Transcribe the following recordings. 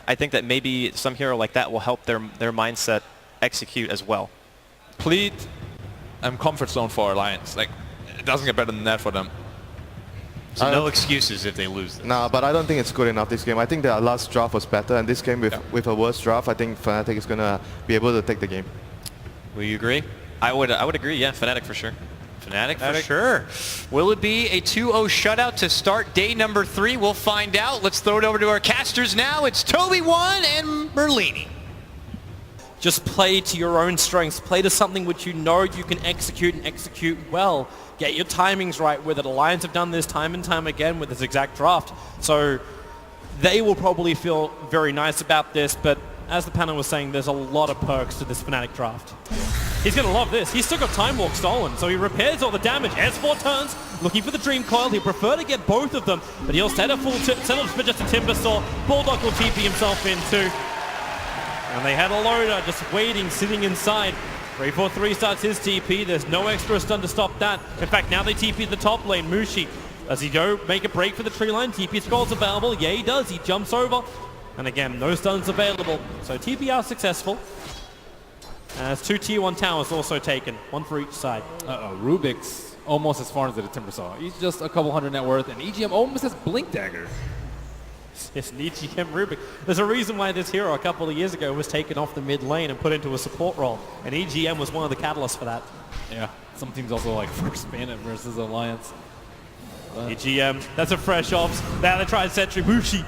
I think that maybe some hero like that will help their mindset execute as well. Complete comfort zone for Alliance. Like, it doesn't get better than that for them. So no excuses if they lose this. Nah, but I don't think it's good enough this game. I think their last draft was better, and this game with a worse draft, I think Fnatic is gonna be able to take the game. Will you agree? I would agree, yeah, Fnatic for sure. Fnatic for sure. Will it be a 2-0 shutout to start day number 3? We'll find out. Let's throw it over to our casters now. It's Toby1 and Merlini. Just play to your own strengths. Play to something which you know you can execute and execute well. Get your timings right with it. Alliance have done this time and time again with this exact draft. So they will probably feel very nice about this, but as the panel was saying, there's a lot of perks to this Fnatic draft. He's going to love this. He's still got Time Walk stolen, so he repairs all the damage. S4 turns, looking for the Dream Coil. He'll prefer to get both of them, but he'll set a full settle for just a Timber Saw. Bulldog will TP himself in too. And they had a loader just waiting, sitting inside. 343 starts his TP. There's no extra stun to stop that. In fact, now they TP the top lane. Mushi, does he go make a break for the tree line? TP scrolls available. Yeah, he does. He jumps over. And again, no stuns available. So TP are successful. As 2 Tier 1 towers also taken, one for each side. Rubik's almost as far as the Timber Saw. He's just a couple hundred net worth, and EGM almost has Blink Dagger. Yes, an EGM Rubik. There's a reason why this hero a couple of years ago was taken off the mid lane and put into a support role, and EGM was one of the catalysts for that. Yeah, some teams also like first ban it versus Alliance. EGM, that's a fresh ops. Now they try Sentry. Mushi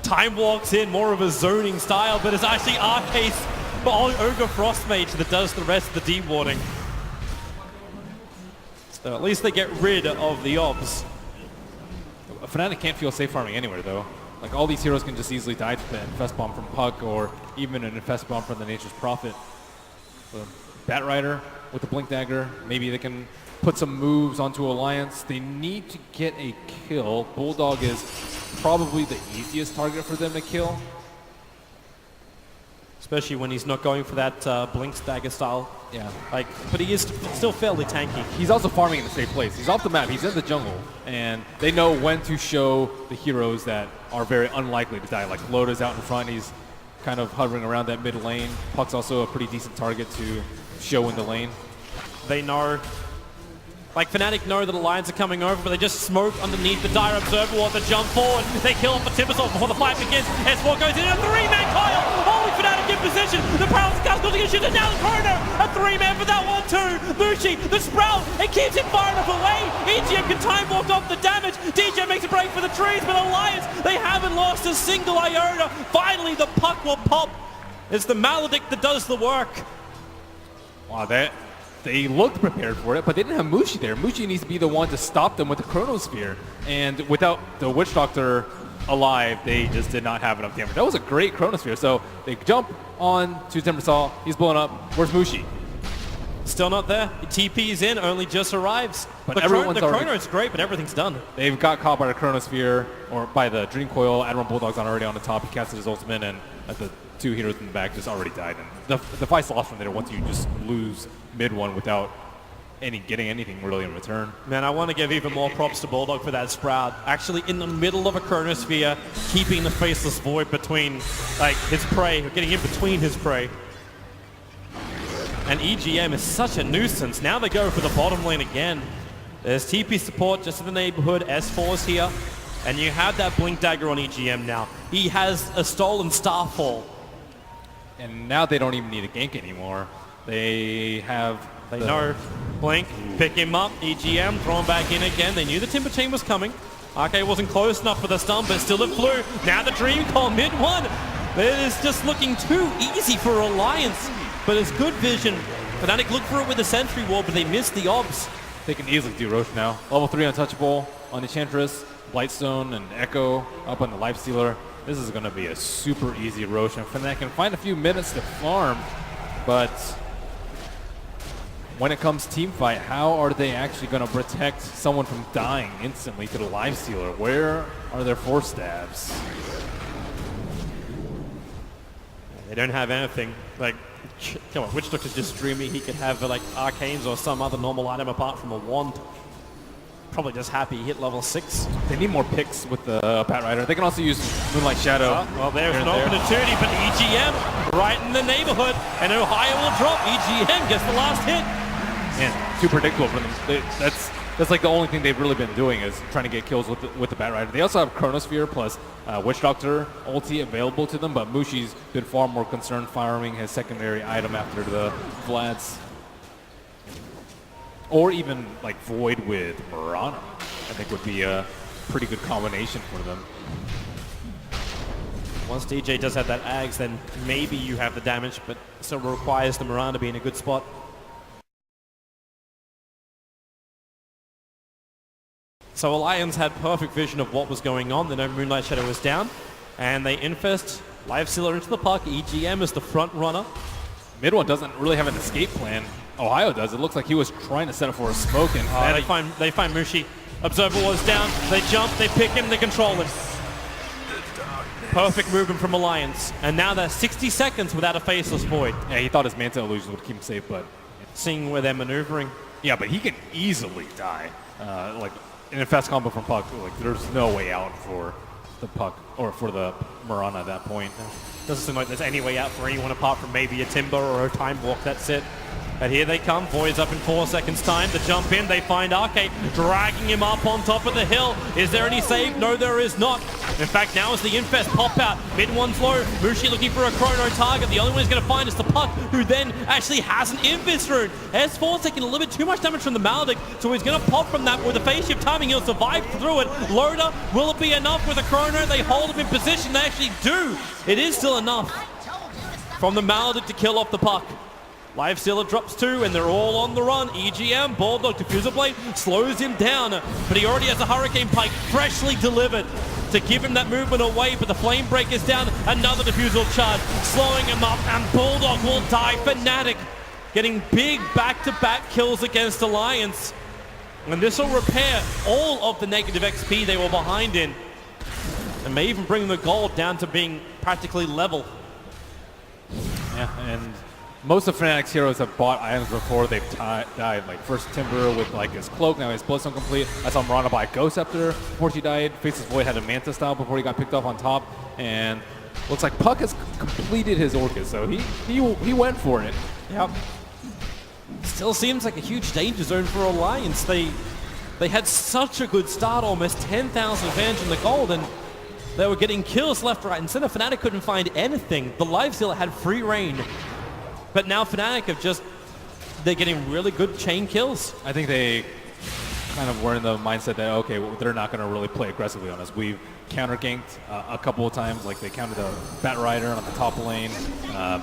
time walks in, more of a zoning style, but it's actually Arcase Ogre Frostmage that does the rest of the de-warding. So at least they get rid of the ops. Fnatic can't feel safe farming anywhere though. Like all these heroes can just easily die to the Infest Bomb from Puck or even an Infest Bomb from the Nature's Prophet. Bat Rider with the Blink Dagger, maybe they can put some moves onto Alliance. They need to get a kill. Bulldog is probably the easiest target for them to kill. Especially when he's not going for that Blink Dagger style. Yeah. But he is still fairly tanky. He's also farming in a safe place. He's off the map. He's in the jungle. And they know when to show the heroes that are very unlikely to die. Like Loda's out in front. He's kind of hovering around that mid lane. Puck's also a pretty decent target to show in the lane. They know. Like Fnatic know that Alliance are coming over, but they just smoke underneath the Dire Observer Ward to jump forward. They kill off a Timbersaw before the fight begins. S4 goes in a 3-man coil. Holy Fnatic in position. The Power Scout's going to get shit, and now the Chrono. A 3-man for that one too. Mushi, the Sprout, it keeps him far enough away. EGM can time walk off the damage. DJ makes a break for the trees, but Alliance, they haven't lost a single iota. Finally, the puck will pop. It's the Maledict that does the work. Wow, they looked prepared for it, but they didn't have Mushi there. Mushi needs to be the one to stop them with the Chronosphere. And without the Witch Doctor alive, they just did not have enough damage. That was a great Chronosphere. So they jump on to Timbersaw. He's blowing up. Where's Mushi? Still not there. TP's in, only just arrives. But the everyone's Chrono is great, but everything's done. They've got caught by the Chronosphere, or by the Dream Coil. Admiral Bulldog's already on the top. He casted his ultimate, and the 2 heroes in the back just already died. And the fight's lost from there once you just lose mid one without getting anything really in return. Man, I want to give even more props to Bulldog for that Sprout. Actually in the middle of a Chronosphere, keeping the Faceless Void between his prey, or getting in between his prey. And EGM is such a nuisance. Now they go for the bottom lane again. There's TP support just in the neighborhood. S4 is here. And you have that Blink Dagger on EGM now. He has a stolen Starfall. And now they don't even need a gank anymore. They know. Blink, pick him up. EGM, throw him back in again. They knew the Timber Chain was coming. RK wasn't close enough for the stun, but still it flew. Now the Dream Call mid one. It is just looking too easy for Alliance. But it's good vision. Fnatic looked for it with the Sentry Wall, but they missed the obs. They can easily do Roche now. Level 3 untouchable on Enchantress, Blightstone, and Echo up on the Lifestealer. This is going to be a super easy Roche, and Fnatic can find a few minutes to farm, but when it comes team fight, how are they actually going to protect someone from dying instantly to the Lifestealer? Where are their force stabs? They don't have anything. Come on, Witch Doctor's just dreaming he could have arcanes or some other normal item apart from a wand. probably just happy he hit level 6. They need more picks with the Batrider. They can also use Moonlight Shadow. Well, there's here an and there. opportunity, but EGM right in the neighborhood, and Ohio will drop. EGM gets the last hit. Man, too predictable for them. That's like the only thing they've really been doing is trying to get kills with the Batrider. They also have Chronosphere plus Witch Doctor ulti available to them, but Mushi's been far more concerned farming his secondary item after the Vlads. Or even like Void with Mirana, I think would be a pretty good combination for them. Once DJ does have that Ags, then maybe you have the damage, but still requires the Mirana to be in a good spot. So Alliance had perfect vision of what was going on. They know Moonlight Shadow was down, and they infest Live Sealer into the puck. EGM is the front runner. Mid one doesn't really have an escape plan. Ohio does. It looks like he was trying to set up for a smoke, and They find Mushi. Observer was down. They jump, they pick him, they control him. Perfect movement from Alliance. And now they're 60 seconds without a faceless Void. yeah, he thought his Manta illusion would keep him safe, but Seeing where they're maneuvering. yeah, but he can easily die. Like in a fast combo from Puck, like there's no way out for the Puck or for the Mirana at that point. Doesn't seem like there's any way out for anyone apart from maybe a Timber or a Time Walk, that's it. And here they come, Void's up in 4 seconds time. The jump in, they find Arcade, dragging him up on top of the hill. Is there any save? No, there is not. In fact, now is the Infest pop out. Mid one's low, Mushi looking for a Chrono target. The only one he's going to find is the Puck, who then actually has an Infest rune. S4's taking a little bit too much damage from the Maldic, so he's going to pop from that with the phase shift timing. He'll survive through it. Loader, will it be enough with a Chrono? They hold him in position. They actually do. It is still enough from the Maldic to kill off the Puck. Live Sealer drops 2, and they're all on the run. EGM, Bulldog, Diffuser Blade slows him down, but he already has a Hurricane Pike freshly delivered to give him that movement away, but the Flame Break is down. Another Diffusal charge, slowing him up, and Bulldog will die. Fnatic getting big back-to-back kills against Alliance. And this will repair all of the negative XP they were behind in, and may even bring the gold down to being practically level. Yeah, and most of Fnatic's heroes have bought items before they've died. Like first Timber with like his cloak, now his Bloodstone complete. I saw Mirana buy a Ghost Scepter before she died. Faceless Void had a Manta style before he got picked off on top. And looks like Puck has completed his Orcus, so he went for it. Yep. Still seems like a huge danger zone for Alliance. They had such a good start, almost 10,000 advantage in the gold, and they were getting kills left, right, and center. Fnatic couldn't find anything. The Live Sealer had free reign. But now Fnatic they're getting really good chain kills. I think they kind of were in the mindset that, okay, well, they're not going to really play aggressively on us. We've counter-ganked a couple of times, like they countered the Batrider on the top lane.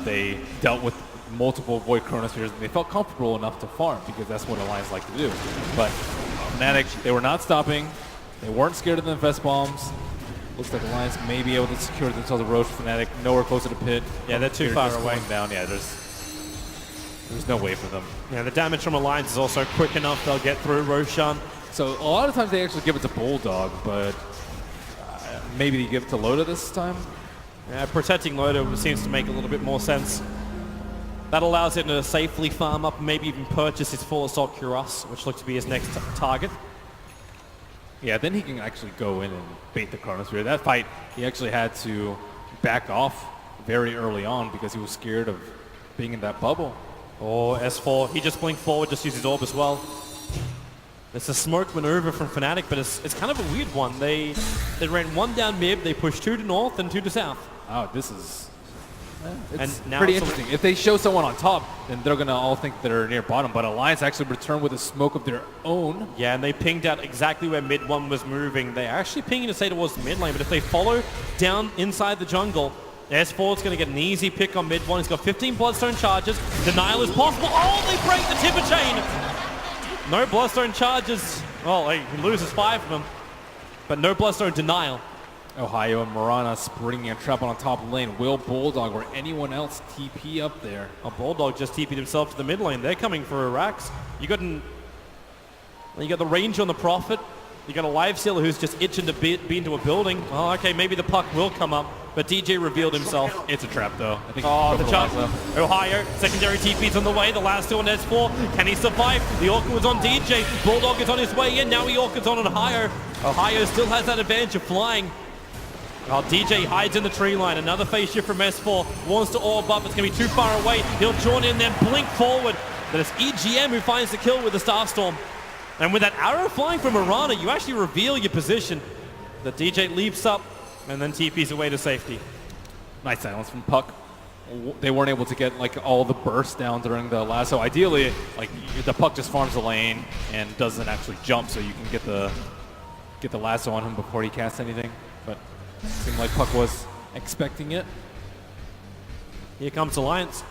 They dealt with multiple Void Chronospheres, and they felt comfortable enough to farm because that's what Alliance like to do. But Fnatic, they were not stopping. They weren't scared of the Infest Bombs. Looks like Alliance may be able to secure themselves a Roche. Fnatic nowhere close to the pit. Yeah, they're too far away. Down. Yeah, there's no way for them. Yeah, the damage from Alliance is also quick enough. They'll get through Roshan. So a lot of times they actually give it to Bulldog, but maybe they give it to Loda this time. Yeah, protecting Loda seems to make a little bit more sense. That allows him to safely farm up and maybe even purchase his full assault Cuirass, which looks to be his next target. Yeah, then he can actually go in and bait the Chronosphere. That fight, he actually had to back off very early on because he was scared of being in that bubble. Oh, S4, he just blinked forward, just used his orb as well. It's a smoke maneuver from Fnatic, but it's kind of a weird one. They ran 1 down mid, they pushed 2 to north and 2 to south. Oh, this is it's now pretty interesting. If they show someone on top, then they're going to all think they're near bottom, but Alliance actually returned with a smoke of their own. Yeah, and they pinged out exactly where mid 1 was moving. They're actually pinging to say towards the mid lane, but if they follow down inside the jungle, S4's going to get an easy pick on mid 1. He's got 15 Bloodstone charges. Denial is possible. Oh, they break the Timber chain. No Bloodstone charges. Well, he loses 5 of them, but no Bloodstone denial. Ohio and Mirana springing a trap on top lane. Will Bulldog or anyone else TP up there? A Bulldog just TP'd himself to the mid lane. They're coming for Arax. You got the range on the Prophet. You got a Live Sealer who's just itching to be into a building. Oh, okay, maybe the Puck will come up. but DJ revealed himself. It's a trap, though. I think Oh, the for jump. Lazo. Ohio, secondary TP's on the way. The last two on S4. Can he survive? The Orca was on DJ. Bulldog is on his way in. Now he Orca's on Ohio. Ohio still has that advantage of flying. While DJ hides in the tree line. Another phase shift from S4. Wants to orb up. It's going to be too far away. He'll join in, then blink forward. But it's EGM who finds the kill with the Starstorm. And with that arrow flying from Mirana, you actually reveal your position. The DJ leaps up and then TP's away to safety. Nice silence from Puck. They weren't able to get like all the bursts down during the lasso. Ideally, like the Puck just farms the lane and doesn't actually jump, so you can get the lasso on him before he casts anything. But it seemed like Puck was expecting it. Here comes Alliance.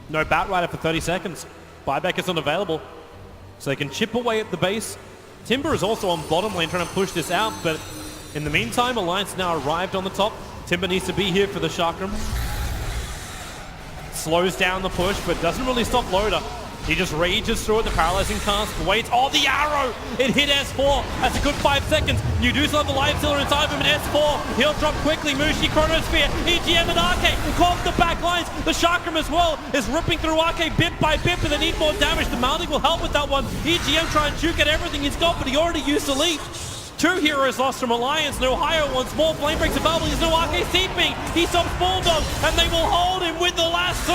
No Batrider for 30 seconds. Buyback is unavailable. So they can chip away at the base. Timber is also on bottom lane trying to push this out, but in the meantime, Alliance now arrived on the top. Timber needs to be here for the chakram. Slows down the push, but doesn't really stop Loader. He just rages through it, the paralyzing cast, waits. Oh, the arrow! It hit S4. That's a good 5 seconds. You do still have the life stealer inside of him in S4. He'll drop quickly. Mushi, Chronosphere, EGM and Arcade. Caught the back lines. The chakram as well is ripping through Arcade bit by bit, but they need more damage. The mounting will help with that one. EGM trying to juke at everything he's got, but he already used Elite. 2 heroes lost from Alliance, and Ohio wants more flame breaks available. He's no Arcade seeping. He stops Bulldog, and they will hold him with the lasso.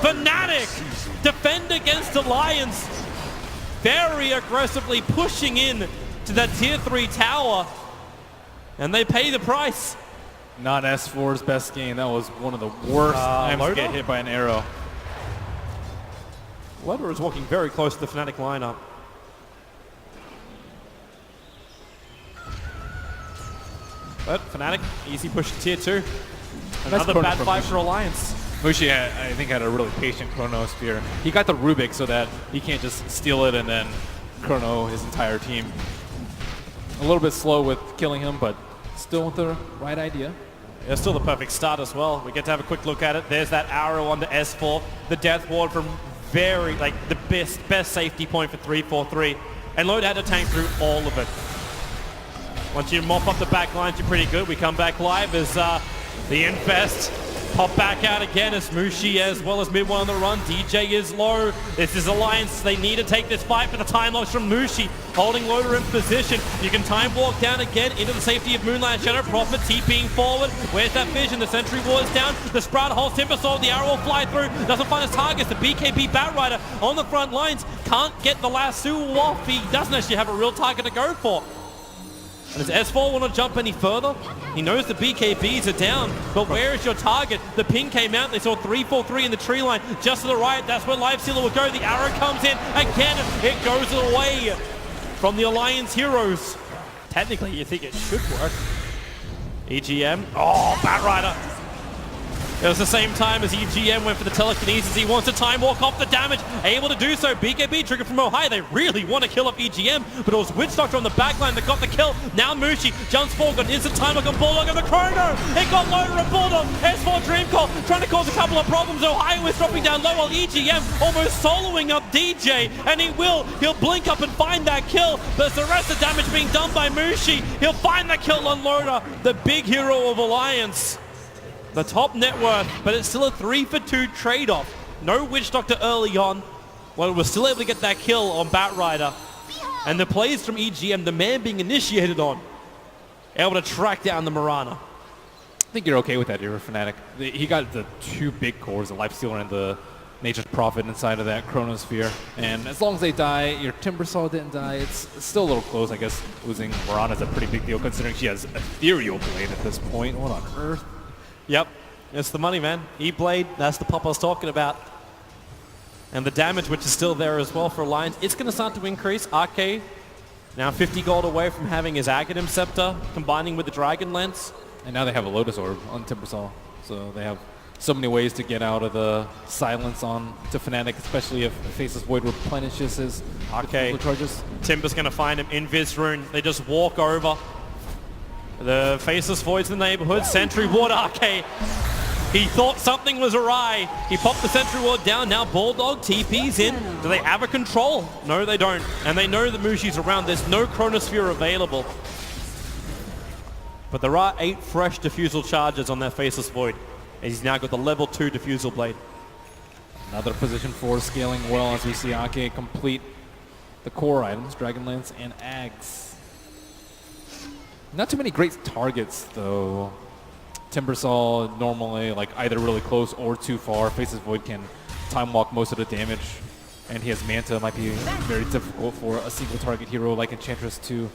Fnatic defend against Alliance. Very aggressively pushing in to that tier 3 tower, and they pay the price. Not S4's best game. That was one of the worst times to get hit by an arrow. Loader is walking very close to the Fnatic lineup. But Fnatic, easy push to tier 2. Another bad fight for Alliance. Mushi, I think, had a really patient Chronosphere. He got the Rubik so that he can't just steal it and then Chrono his entire team. A little bit slow with killing him, but still with the right idea. It's still the perfect start as well. We get to have a quick look at it. There's that arrow onto S4. The Death Ward from very, like, the best safety point for 3-4-3. And Loader had to tank through all of it. Once you mop up the back lines, you're pretty good. We come back live as the Infest pop back out again as Mushi as well as Mid-1 on the run. DJ is low. This is Alliance. They need to take this fight, but the time loss from Mushi holding Loader in position. You can time walk down again into the safety of Moonlight Shadow. Prophet TPing forward. Where's that vision? The sentry wall is down. The Sprout holds Timber Soul. The arrow will fly through. Doesn't find his targets. The BKB Batrider on the front lines can't get the lasso off. He doesn't actually have a real target to go for. And does S4 want to jump any further? He knows the BKBs are down, but where is your target? The ping came out. They saw 3-4-3 in the tree line. Just to the right, that's where Lifestealer will go. The arrow comes in. Again, it goes away from the Alliance heroes. Technically, you think it should work. EGM. Oh, Batrider. It was the same time as EGM went for the telekinesis. He wants to time walk off the damage. Able to do so. BKB trigger from Ohio. They really want to kill off EGM, but it was Witch Doctor on the backline that got the kill. Now Mushi jumps forward, got an instant time lock on Bulldog and the Chrono. It got Loader and Bulldog. S4 Dream Call trying to cause a couple of problems. Ohio is dropping down low while EGM almost soloing up DJ, and he'll blink up and find that kill, but it's the rest of the damage being done by Mushi. He'll find the kill on Loader, the big hero of Alliance. The top net worth, but it's still a 3-for-2 trade-off. No Witch Doctor early on. Well, we're still able to get that kill on Batrider. And the plays from EGM, the man being initiated on, able to track down the Mirana. I think you're okay with that here for Fnatic. He got the 2 big cores, the Lifestealer and the Nature's Prophet inside of that Chronosphere. And as long as they die, your Timbersaw didn't die, it's still a little close. I guess losing Mirana is a pretty big deal considering she has Ethereal Blade at this point. What on earth? Yep, it's the money, man. E-Blade, that's the pop I was talking about. And the damage, which is still there as well for Alliance, it's going to start to increase. Arcade, now 50 gold away from having his Aghanim Scepter, combining with the Dragon Lance. And now they have a Lotus Orb on Timbersaw, so they have so many ways to get out of the silence on to Fnatic, especially if Faceless Void replenishes his charges. Timber's going to find him in Viz Rune. They just walk over. The Faceless Void's in the neighborhood. Sentry Ward Arcade. He thought something was awry. He popped the Sentry Ward down. Now Bulldog TP's in. Do they have a control? No, they don't. And they know that Mushi's around. There's no Chronosphere available. But there are 8 fresh Diffusal charges on that Faceless Void. And he's now got the level 2 Diffusal Blade. Another position 4 scaling well as we see Ake complete the core items, Dragon Lance and Ags. Not too many great targets though. Timbersaw normally like either really close or too far. Faceless Void can time walk most of the damage. And he has Manta, might be very difficult for a single target hero like Enchantress to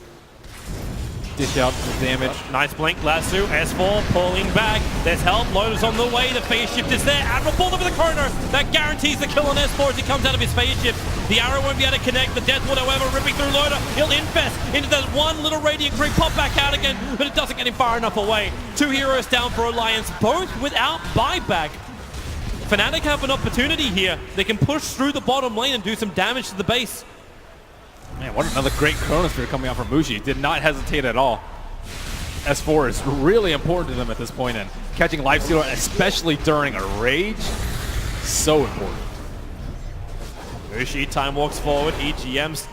dish out the damage. Nice blink, Lasso, S4 pulling back. There's help, Loda's on the way, the phase shift is there. Admiral pulled over the corner. That guarantees the kill on S4 as he comes out of his phase shift. The arrow won't be able to connect. The Deathwood, however, ripping through Loda. He'll infest into that one little Radiant creep, pop back out again, but it doesn't get him far enough away. 2 heroes down for Alliance, both without buyback. Fnatic have an opportunity here. They can push through the bottom lane and do some damage to the base. Man, what another great Chronosphere coming out from Mushi. Did not hesitate at all. S4 is really important to them at this point, and catching Lifestealer, especially during a rage, so important. Mushi time walks forward, EGM's.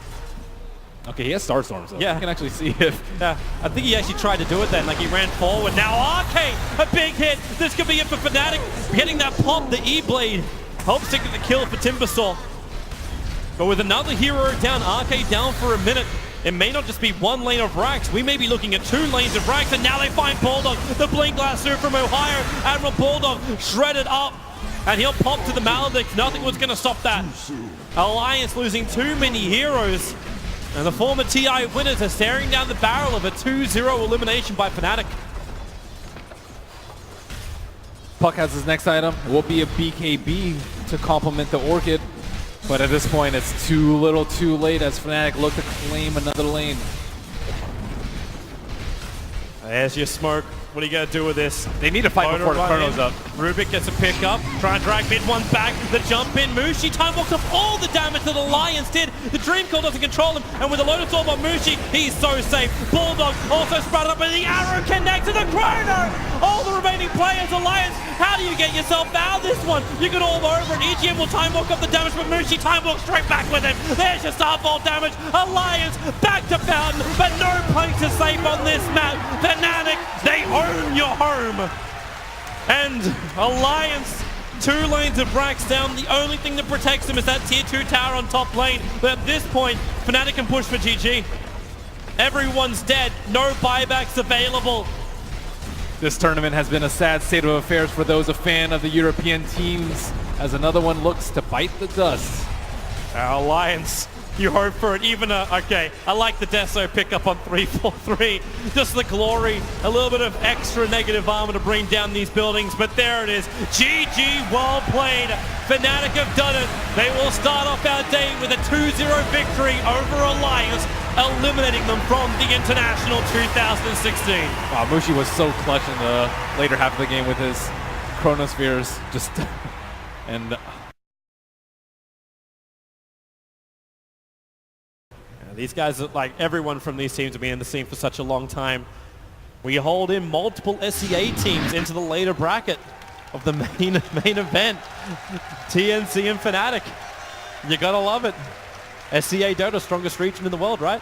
Okay, he has Starstorm, so Yeah. you can actually see if... Yeah, I think he actually tried to do it then, like he ran forward. Now Arcade, a big hit. This could be it for Fnatic. Hitting that pop, the E-Blade. Helps to get the kill for Timbersaw. But with another hero down, Arcade down for a minute, it may not just be one lane of Rax. We may be looking at 2 lanes of Rax, and now they find Bulldog. The Blink Lasso from Ohio. Admiral Bulldog shredded up, and he'll pop to the Maledict. Nothing was going to stop that. Alliance losing too many heroes. And the former TI winners are staring down the barrel of a 2-0 elimination by Fnatic. Puck has his next item. It will be a BKB to complement the Orchid. But at this point, it's too little too late as Fnatic look to claim another lane. There's your smoke. What are you going to do with this? They need to fight before the Chrono's up. Rubik gets a pick up. Try and drag mid one back. The jump in. Mushi time walks off all the damage that Alliance did. The Dream Coil doesn't control him. And with the Lotus Orb on Mushi, he's so safe. Bulldog also sprouted up, and the arrow connects to the Chrono. All the remaining players, Alliance, how do you get yourself out of this one? You can all over it. EGM will time walk up the damage, but Mushi time walks straight back with him. There's your starfall damage. Alliance back to Fountain, but no place is safe on this map. Fnatic, they own your home. And Alliance, 2 lanes of Rax down. The only thing that protects them is that tier 2 tower on top lane. But at this point, Fnatic can push for GG. Everyone's dead. No buybacks available. This tournament has been a sad state of affairs for those a fan of the European teams, as another one looks to bite the dust. Alliance, you hope for it. Even okay, I like the Deso pickup on 3-4-3. Just the glory, a little bit of extra negative armor to bring down these buildings, but there it is. GG, well played. Fnatic have done it. They will start off our day with a 2-0 victory over Alliance, eliminating them from the International 2016. Wow, Mushi was so clutch in the later half of the game with his Chronospheres, just and These guys, like everyone from these teams, have been in the scene for such a long time. We hold in multiple SEA teams into the later bracket of the main event. TNC and Fnatic. You gotta love it. SEA Dota, strongest region in the world, right?